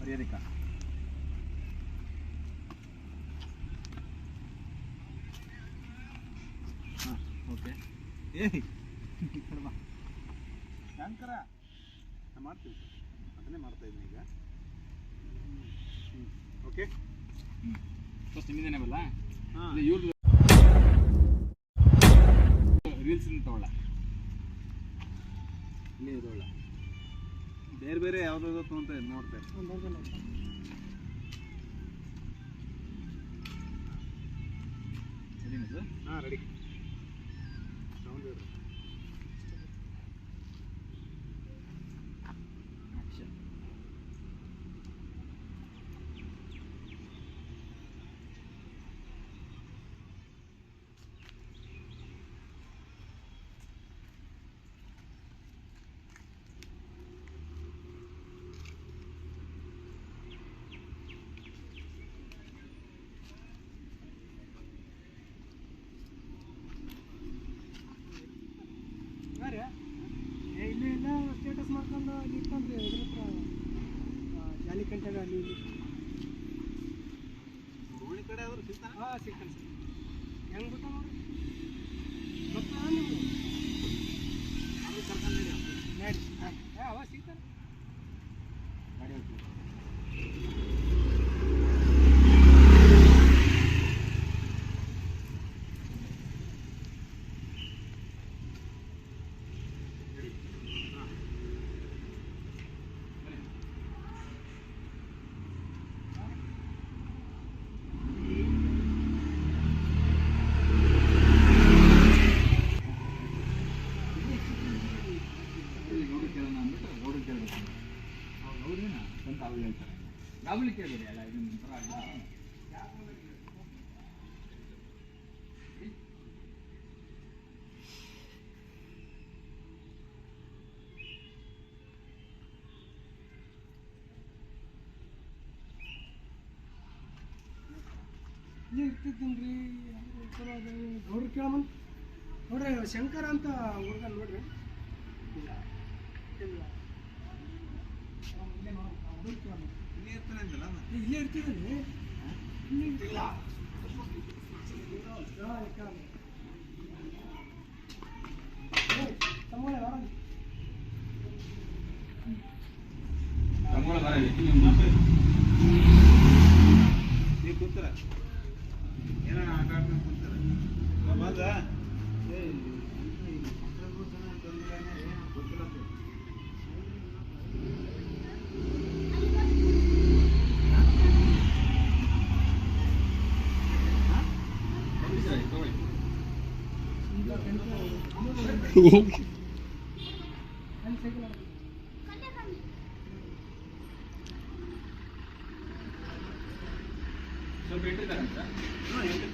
ಪ್ರಿಯರಿಕಾ. ಹಾಂ ಓಕೆ. ಏಯ್ ಬಾ ಶಂಕರ, ನಾನು ಮಾಡ್ತೀನಿ ಸರ್, ಅದನ್ನೇ ಮಾಡ್ತಾಯಿದ್ದೀನಿ ಈಗ. ಓಕೆ ಫಸ್ಟ್ ನಿಮ್ಮಿಂದನೇ ಬಲ್ಲ. ಹಾಂ ಇವ್ರದ್ದು ರೀಲ್ಸ್ ತಗೊಳ್ಳ ಇಲ್ಲಿ ಇರೋಲ್ಲ, ಬೇರೆ ಬೇರೆ ಯಾವುದಾದ್ರು ತೊಗೊಂತ ನೋಡ್ತಾರೆ. ರೆಡಿನಾ ಸರ್? ಹಾಂ ರೆಡಿ. ಸೌಂಡ್ ಇಡ್ರಿ. ಆಕ್ಷನ್. ಇಲ್ಲಿ ಎಲ್ಲ ಸ್ಟೇಟಸ್ ಮಾಡ್ಕೊಂಡು ಅಲ್ಲಿ ಇಟ್ಕೊಂಡ್ರಿ ಇದ್ರ ಹತ್ರ ಜಾಲಿಕಂಠಗ ಅಲ್ಲಿ ಇಲ್ಲಿ ಹುರುಳಿ ಕಡೆ ಆದರೂ ಸಿಗ್ತಾನೆ. ಹಾಂ ಸಿಗ್ತಾನೆ ಸರ್. ಹೆಂಗೆ ಗೊತ್ತಾ ನೋಡ್ರಿ, ಗೊತ್ತಾ ನಿಮ್ಗೆ? ಅದು ಕರ್ಕೊಂಡು ನಡಿ ಅವ ಸಿಗ್ತಾನೆ. ಗಾಡಿ ಹೋಗ್ತೀವಿ. ಗಾಬಲಿ ಕೇಳಿದೆ ಅಲ್ಲ, ಇದು ಒಂಥರ ಇಲ್ಲಿ ಇರ್ತಿದ್ದೀನಿ ಗೌಡ್ರು ಕೇಳಮನ್ ನೋಡ್ರಿ, ಶಂಕರ ಅಂತ ಹುಡುಗ ನೋಡ್ರಿ. ಇಲ್ಲ ಇಲ್ಲ ಇಲ್ಲಿ ಇರ್ತಾನೆ ಅಂತಲ್ಲ ಅವ? ಇಲ್ಲೇ ಇರ್ತಿದ್ದೀನಿ. ಇಲ್ಲಿ ಇಲ್ಲ ತಮ್ಮಳೆ ಬರಲಿ. ಕಂಬಳ ಬರಲಿ. ನೀವು ಕೂತಾರ ಏನೋ ಆಟ ಆಡ್ಕೊಂಡು ಕೂತಾರ ಬಂದ. ಗೊತ್ತಿಲ್ಲ ಸ್ವಲ್ಪ ಇಟ್ಟಿದ್ದಾರಂತ. ಹಾಂ ಎಲ್ಲಿ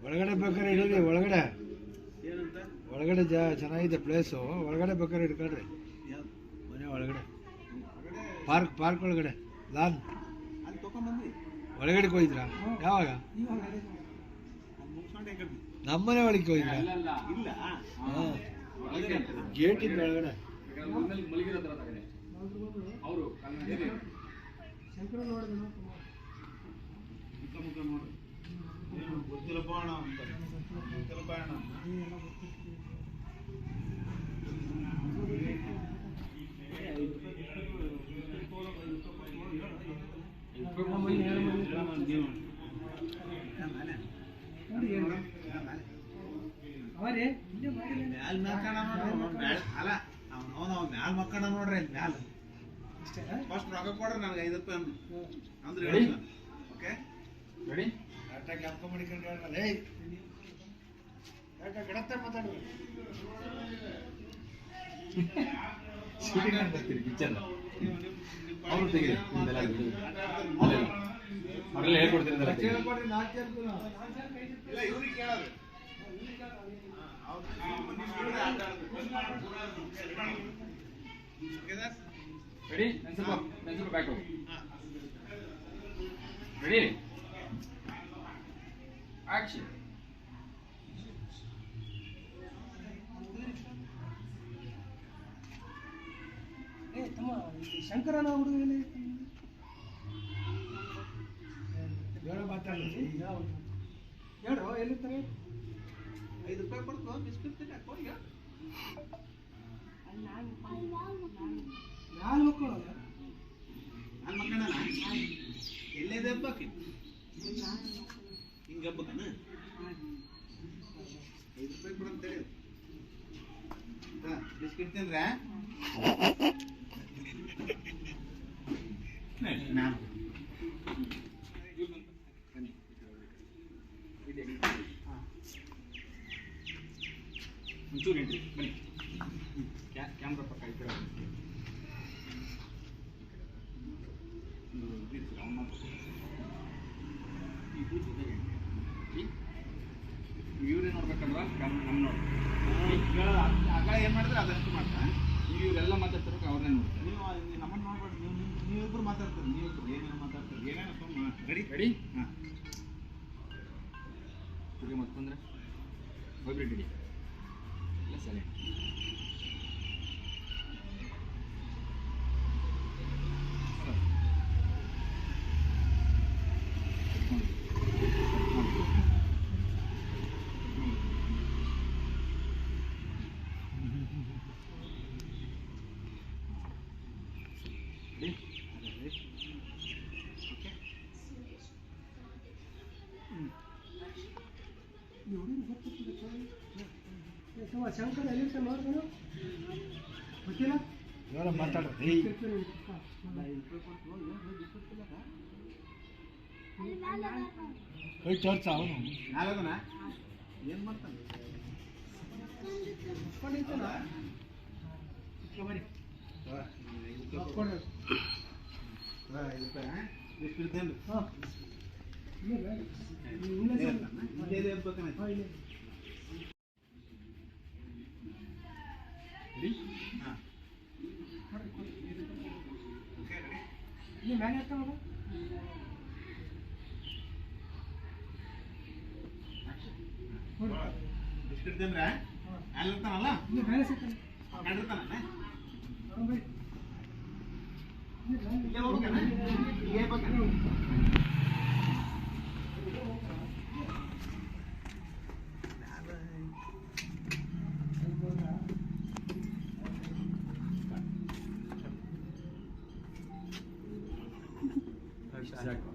ಒಳಗಡೆ ಬೇಕಾದ್ರೆ ಇಡೀರಿ. ಒಳಗಡೆ ಏನಂತ ಒಳಗಡೆ ಚೆನ್ನಾಗಿದೆ ಪ್ಲೇಸು. ಒಳಗಡೆ ಬೇಕಾದ್ರೆ ಇಟ್ಕೊಳ್ರಿ, ಯಾವ್ದು ಮನೆ ಒಳಗಡೆ. ಹೊರಗಡೆ ಪಾರ್ಕ್ ಒಳಗಡೆ ಲಾನ್ ಅಲ್ಲಿ ತೊಗೊಂಬಂದು ಒಳಗಡೆ ಹೋಗಿದ್ರಾ? ಯಾವಾಗ? ಅಲ್ಲಿ ಮುಗಿಸ್ಕೊಂಡು ಹೆಂಗೆ ನಮ್ಮನೆ ಒಳಗೆ ಹೋಗಿದ್ರಾ? ಅಲ್ಲ ಇಲ್ಲ. ಹಾಂ, ಒಳಗಡೆ ಗೇಟ್ ಇದ್ದ ಒಳಗಡೆ. ಮಲಗಿರೋ ಥರ ತಗಡೆ ಅವರು ಶಂಕರ ನೋಡಿದ ಮುಖ ಮುಖ ನೋಡ್ರಿ. ಏನು ಗೊತ್ತಿಲ್ಲಪ್ಪ ಅಣ್ಣ ಅಂತಾರೆ. ಗೊತ್ತಿಲ್ಲಪ್ಪ ಅಣ್ಣ. ಅವರೇ ಮ್ಯಾಲ್ ಮಕ್ಕಣ ನೋಡ್ರಿ. ಅಲ್ಲ ಅವನು ಮ್ಯಾಲ್ ಮಕ್ಕಣ ನೋಡ್ರಿ. ಅಲ್ಲಿ ಮ್ಯಾಲ ಫಸ್ಟ್ ರೊಕ್ಕ ಕೊಡ್ರಿ ನನಗೆ 5 ರೂಪಾಯಿ ಅಂದ್ರೆ ಹೇಳಿ. Okay ready? ಕರೆಕ್ಟಾಗಿ ಕೆಲಸ ಮಾಡಿಕೊಂಡು ಹೇಳ್ರಲ್ಲ. ಏಯ್ ಕರೆಕ್ಟಾಗಿ ಗಿಡತ್ತೆ ಮಾತಾಡ್ರಿ. ಶೂಟಿಂಗ್ ಮಾಡ್ತಿರ್ತೀರಿ ಪಿಕ್ಚರ್ ಅವರು ತೆಗೀರಿ ನಿಮ್ದೆಲ್ಲ ಅವರೆಲ್ಲ ಹೇಳ್ಕೊಡ್ತಿರ್ತಾರೆ. ಹೇಳ್ಕೊಡ್ರಿ. 4 ಜನ ಇಲ್ಲ ಇವ್ರಿಗೆ ಕೇಳೋದು. Okay sir. ರೆಡಿ ನಾನು ಸ್ವಲ್ಪ ಬ್ಯಾಕ್ ಹೋಗು ರೆಡಿ ಆಕ್ಷನ್ ತಮ್ಮ ಶಂಕರನ ಹುಡುಗ ಎಲ್ಲಿ ಹೇಳ್ರು ಎಲ್ಲಿರ್ತಾರೆ 5 ರೂಪಾಯಿ ಕೊಡ್ತು ಬಿಸ್ಕಿಟ್ ತಿನ್ನಕ್ಕೆ ಹೋಗಿ ಯಾರು ಮಕ್ಕಳು ನಾನು ಮಕ್ಕಳಣ್ಣ ಎಲ್ಲೇದೆ ಹಬ್ಬಕ್ಕೆ ಹಿಂಗೆ ಹಬ್ಬಕ್ಕನ 5 ರೂಪಾಯಿ ಕೊಡಂತೇಳಿ ಬಿಸ್ಕಿಟ್ ತಿಂದ್ರೆ ನಾನು ಒಂಚೂರು ಎಂಟ್ರಿ ಬನ್ನಿ ಕ್ಯಾಮ್ರಾ ಪಕ್ಕ ಈ ಕಡೆ ಇವ್ರೇ ನೋಡ್ಬೇಕಲ್ವಾ ನಮ್ಮ ನೋಡಿ ಆಗ ಏನು ಮಾಡಿದ್ರೆ ಅದಷ್ಟು ಮಾಡ್ತಾ ಇವರೆಲ್ಲ ಮಾತಾಡ್ತಿರೋಕೆ ಅವ್ರನ್ನೇ ನೋಡ್ತಾರೆ ನೀವು ನಮ್ಮನ್ನು ನೋಡ್ಬೇಡಿ ನೀವಿಬ್ರು ಮಾತಾಡ್ತೀರಿ ನೀವಿಬ್ರು ಏನೇನು ಮಾತಾಡ್ತೀರಿ ಏನೇನು ಸುಮ್ಮನೆ ರೆಡಿ ಹಾಂ ತಿರುಗಿ ಮತ್ತಂದ್ರೆ ವೈಬ್ರೇಟ್ ಇಡಿ ಇಲ್ಲ ಸೈಲೆಂಟ್ ಶಂಕರ ಎಲ್ಲಿರ್ತಾರೆ ನೋಡ್ಕೊಂಡು ಗೊತ್ತಿಲ್ಲ ಮಾತಾಡ್ರಿ ಚರ್ಚ್ ಅವನು ನಾಲ್ಕನ ಏನು ಮಾಡ್ತಾನೆ ಬರ್ರಿ ಕೊಡ್ರಿ 5 ರೂಪಾಯಿ ಎಷ್ಟು ಇರ್ತೇನೆ ಹಾಂ ಇಲ್ಲೇ ಹಬ್ಬಕ್ಕನ ರೆಡಿ ಹಾಂ ಇಲ್ಲಿ ಮ್ಯಾಲೆ ಹಾಕ್ತಾವ ಬಿಸ್ಕಿಟ್ ತಿಂದ್ರೆ ಅಲ್ಲಿರ್ತಾನಲ್ಲ ಇಲ್ಲಿ ಮ್ಯಾಲೆ ಸಿಗ್ತಾನೆ ಕಂಡಿರ್ತಾನೆ ಬರ್ರಿ ಇಲ್ಲೇ ಹೋಗ್ಬೇಕನ ಇಲ್ಲೇ ಹೋಗ್ಬೇಕನ ಸಾಕು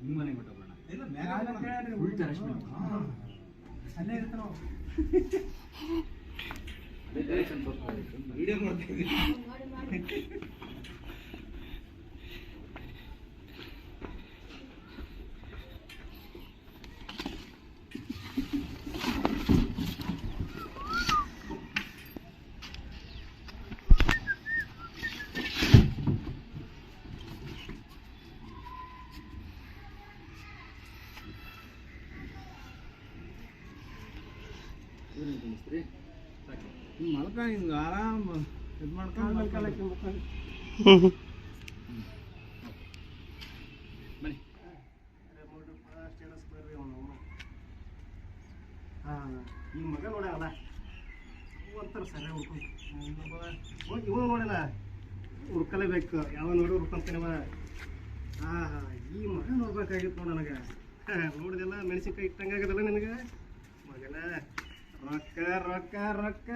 ನಿಮ್ಮ ಮನೆಗೆ ಹೊಟ್ಟೋಗೋಣ ಇಲ್ಲ ಮೇಲೆ ಉಳಿತಾರೆ ಅಷ್ಟೇ ಅಲ್ಲೇ ಇರ್ತಾನೆ ನಾವು ವಿಡಿಯೋ ಮಾಡ್ತೀವಿ ಮಲ್ಕ ಹಿಂಗೆ ಆರಾಮ್ ಇದು ಮಾಡ್ಕೊಂಡು ಬನ್ನಿ ಹಾಂ ಈ ಮಗ ನೋಡ್ಯಾವಲ್ಲ ಒಂಥರ ಸರಿ ಹುಡ್ಕೊಂಡು ಇವ ನೋಡಲ್ಲ ಹುಡ್ಕಲೇಬೇಕು ಯಾವ ನೋಡಿ ಹುಡ್ಕೊಂತಾನವ ಹಾಂ ಹಾಂ ಈ ಮಗ ನೋಡ್ಬೇಕಾಗಿತ್ತು ನೋಡ ನನಗೆ ನೋಡಿದೆಲ್ಲ ಮೆಣಸಿನ್ಕಾಯಿ ಇಟ್ಟಂಗಾಗದಲ್ಲ ನಿನಗೆ ಮಗನ ರೊಕ್ಕ ರೊಕ್ಕ ರೊಕ್ಕ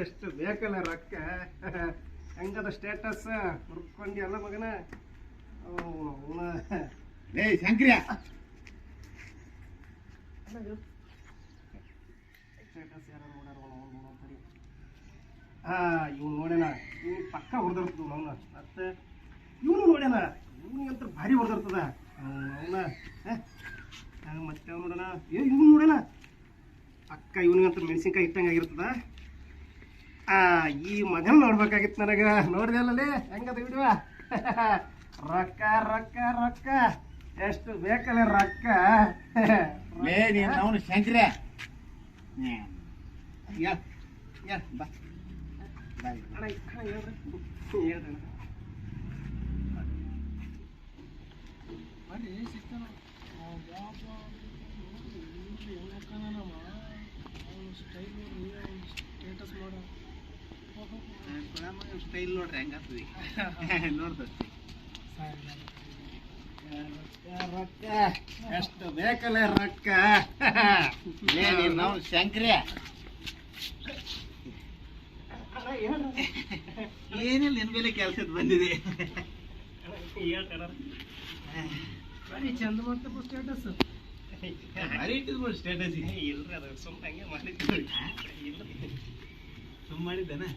ಎಷ್ಟು ಬೇಕಲ್ಲ ರೊಕ್ಕ ಹೆಂಗದ ಸ್ಟೇಟಸ್ ಹುಡ್ಕೊಂಡ್ಯಲ್ಲ ಮಗನ ಅವನ ಏ ಶಂಕ್ರಿಯ ಸ್ಟೇಟಸ್ ಯಾರು ನೋಡ್ಯಾರ ನೋಡ್ತಾರೆ ಇವ್ನು ನೋಡ್ಯಾನ ಇವ್ನು ಪಕ್ಕ ಹೊಡೆದಿರ್ತದ ಅವನ ಮತ್ತೆ ಇವನು ನೋಡ್ಯಾನ ಇವನಿಗಂತ ಭಾರಿ ಹೊಡೆದಿರ್ತದ ಅವನ ಮತ್ತೆ ಅವ್ನು ನೋಡೋಣ ಇವನು ನೋಡ್ಯಾನ ಅಕ್ಕ ಇವನಿಗಂತ ಮೆಣಸಿನ್ಕಾಯಿ ಇಟ್ಟಂಗೆ ಆಗಿರ್ತದ ಈ ಮಗನ ನೋಡ್ಬೇಕಾಗಿತ್ತು ನನಗೆ ನೋಡಿದೆ ಅಲ್ಲಲ್ಲಿ ಹೆಂಗದ ವಿಡಿಯೋ ರೊಕ್ಕ ರೊಕ್ಕ ರೊಕ್ಕ ಎಷ್ಟು ಬೇಕಲ್ಲ ರೊಕ್ಕ ಅವನು ಶಂಕ್ರಿಯ ಕೇಳ ಬಾ ಬಾಯ್ ಅಣ್ಣ ಹೇಳ್ರಿ ಹೇಳ್ರಿ ಬರ್ರಿ ಸಿಗ್ತಾನ ಸ್ಟೈಲ್ ನೋಡ್ರಿ ಸ್ಟೇಟಸ್ ಮಾಡೋ ಸ್ಟೈಲ್ ನೋಡ್ರಿ ಹೆಂಗಾಗ್ತದೆ ನೋಡ್ತದೆ ರೊಕ್ಕ ಎಷ್ಟು ಬೇಕಲ್ಲ ರೊಕ್ಕ ನಾವು ಶಂಕ್ರಿಯ ಏನಿಲ್ಲ ನಿನ್ ಮೇಲೆ ಕೆಲ್ಸದ ಬಂದಿದೆ ಬರೀ ಚಂದ ಮಾಡ್ತಪ್ಪ ಸ್ಟೇಟಸ್ ಭಾರಿ ಇಟ್ಟಿದ್ಬಿಡು ಸ್ಟೇಟಸ್ ಇಲ್ರಿ ಅದು ಸುಮ್ಮನೆ ಹಂಗೆ ಮಾಡಿದ್ವಿ ಸುಮ್ಮ ಮಾಡಿದ್ದೇನೆ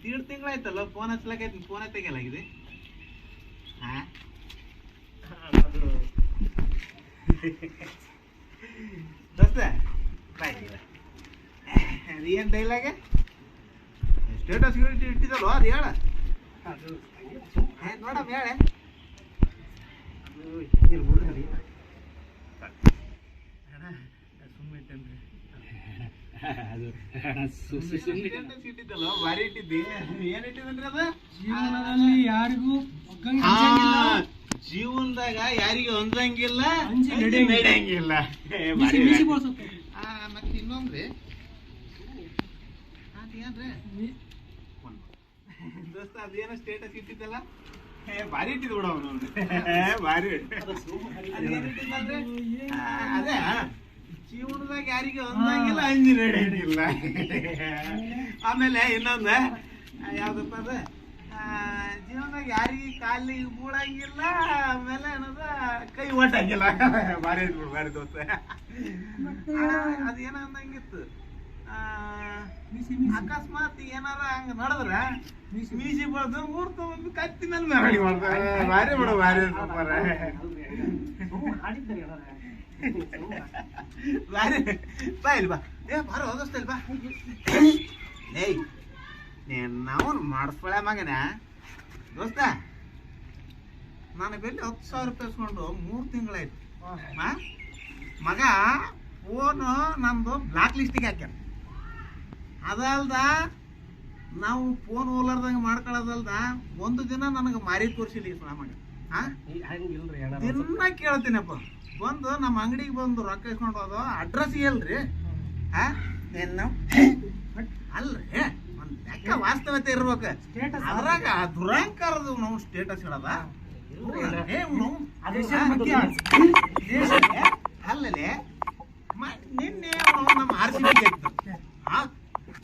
ದೀಡ್ ತಿಂಗಳಾಯ್ತಲ್ಲ ಫೋನ್ ಹಚ್ಲಾಕೈತಿ ಫೋನ್ ತೆಗಿಯಲಾಗಿದೆ ಹಾ ಅದು ದೋಸ್ತ ಬಾಯ್ ಅದೇನ್ ಡೈಲಾಗ ಸ್ಟೇಟಸ್ ಇಟ್ಟಿದಲ್ವ ಅದು ಹೇಳ ಅದು ನೋಡಮ್ಮ ಹೇಳೆ ಅದು ಇರ್ಬಿಡ್ರಿ ಸ್ಟೇಟಸ್ ಇಟ್ಟಿದ್ದಲ್ಲ ಭಾರಿ ಇಟ್ಟಿದ್ದಿ ಏನ್ ಇಟ್ಟಿದನ್ರಿ ಅದ ಜೀವನದಲ್ಲಿ ಯಾರಿಗೂ ಜೀವನದಾಗ ಯಾರಿಗೂ ಹೊಂದಂಗಿಲ್ಲ ಅಂಜಿ ನಡೆಯಂಗಿಲ್ಲ ಮತ್ತೆ ಇನ್ನೊಂದ್ರಿ ಅದೇನ್ರಿ ದೋಸ್ತ ಅದೇನೋ ಸ್ಟೇಟಸ್ ಇಟ್ಟಿದ್ದಲ್ಲ ಭಾರಿ ಇಟ್ಟಿದ್ ಬಿಡ ಅವನು ಭಾರಿ ಅದೇ ಜೀವನದಾಗ ಯಾರಿಗೂ ಹೊಂದಂಗಿಲ್ಲ ಅಂಜಿ ನಡೆಯಂಗಿಲ್ಲ ಆಮೇಲೆ ಇನ್ನೊಂದು ಯಾವ್ದಪ್ಪ ಅದ ಜೀವನದಾಗ ಯಾರಿಗೆ ಕಾಲಿಗೆ ಬೂಳಂಗಿಲ್ಲ ಆಮೇಲೆ ಏನದ ಕೈ ಒಟ್ಟಂಗಿಲ್ಲ ಭಾರಿ ಐತಿ ಬಿಡು ಭಾರಿ ದೋಸ್ತ ಅದೇನ ಅಂದಂಗಿತ್ತು ಅಕಸ್ಮಾತ್ ಏನಾರ ಹಂಗ ನಡೆದ್ರ ಮೀಸಿ ಬಳ್ದು ಮೂರ್ತ ಒಂದು ಕತ್ತಿ ಮೇಲೆ ಮೆರಳಿ ಮಾಡ್ತಾರೆ ಭಾರಿ ಬಿಡು ಭಾರಿ ಸೂಪರ್ ಭಾರಿ ಬಾ ಇಲ್ಲಿ ಬಾ ಏ ಬಾರ ಹೋದಸ್ತಲ್ ಬಾ ಏಯ್ ನಾವು ಮಾಡಿಸ್ಕೊಳ ಮಗನ ದೋಸ್ತ ನಾನು ಬೆಲ್ಲಿ 10,000 ರೂಪಾಯಿ ಇಸ್ಕೊಂಡು 3 ತಿಂಗಳಾಯ್ತು ಮಗ ಫೋನು ನಮ್ದು ಬ್ಲಾಕ್ ಲಿಸ್ಟಿಗೆ ಹಾಕ್ಯಾರ ಅದಲ್ದ ನಾವು ಫೋನ್ ಓಲಾರ್ದಂಗೆ ಮಾಡ್ಕೊಳ್ಳೋದಲ್ದ ಒಂದು ದಿನ ನನಗೆ ಮಾರಿ ತೋರಿಸಿಲ್ಲ ಈ ಮಗ ದಿನ ಕೇಳ್ತೀನಪ್ಪ ಬಂದು ನಮ್ಮ ಅಂಗಡಿಗೆ ಬಂದು ರೊಕ್ಕ ಇಸ್ಕೊಂಡು ಹೋದು ಅಡ್ರೆಸ್ ಹೇಳ್ರಿ ಅಲ್ರಿ ಒಂದ್ ಲೆಕ್ಕ ವಾಸ್ತವತೆ ಇರ್ಬೇಕು ಅದ್ರಾಗ ದುರಂಕಾರದ ನಾವು ಸ್ಟೇಟಸ್ ಇಡದ ಅಲ್ಲೇ ನಿನ್ನೆ ನಮ್ಮ RCB ಗೆದ್ದು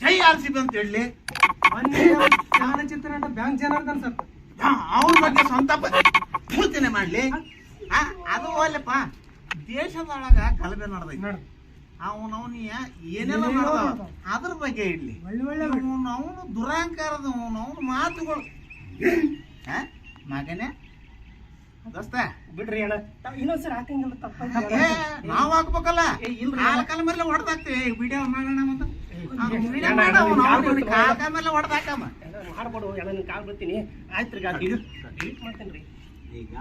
ಜೈ RCB ಅಂತ ಹೇಳಿ ಚಲನಚಿತ್ರ ಬ್ಯಾಂಕ್ ಜನಾರ್ದನ್ ಸರ್ ಅವ್ರ ಬಗ್ಗೆ ಸ್ವಂತ ಪೂರ್ತಿನೇ ಮಾಡ್ಲಿ ಅದು ಅಲ್ಲಪ್ಪ ದೇಶದೊಳಗ ಗಲಭೆ ನಡೆದೈತಿ ಅವನವನಿ ಏನೆಲ್ಲ ಮಾಡ್ತಾವ ಅದ್ರ ಬಗ್ಗೆ ಇಡ್ಲಿ ಅವನು ದುರಾಂಕಾರದ ಅವನು ಮಾತುಗಳು ಮಗನೇ ದೋಸ್ತ ಬಿಡ್ರಿ ಅಣ್ಣ ಇನ್ನೊಂದ್ಸರಿ ಹಾಕಂಗಿಲ್ಲ ತಪ್ಪ ನಾವ್ ಹಾಕ್ಬೇಕಲ್ಲ ಕಾಲ ಮೇಲೆ ಹೊಡೆದಾಕ್ತಿವಿ ವಿಡಿಯೋ ಮಾಡೋಣ ಮತ್ತೆ ಕಾಲ ಮೇಲೆ ಹೊಡೆದಾಕಮ್ಮ ಮಾಡ್ಬೋದು ಅಣ್ಣ ಕಾಲ್ ಬರ್ತೀನಿ ಆಯ್ತು ರೀ ಡಿಲೀಟ್ ಮಾಡ್ತೇನೆ ರೀ ಈಗ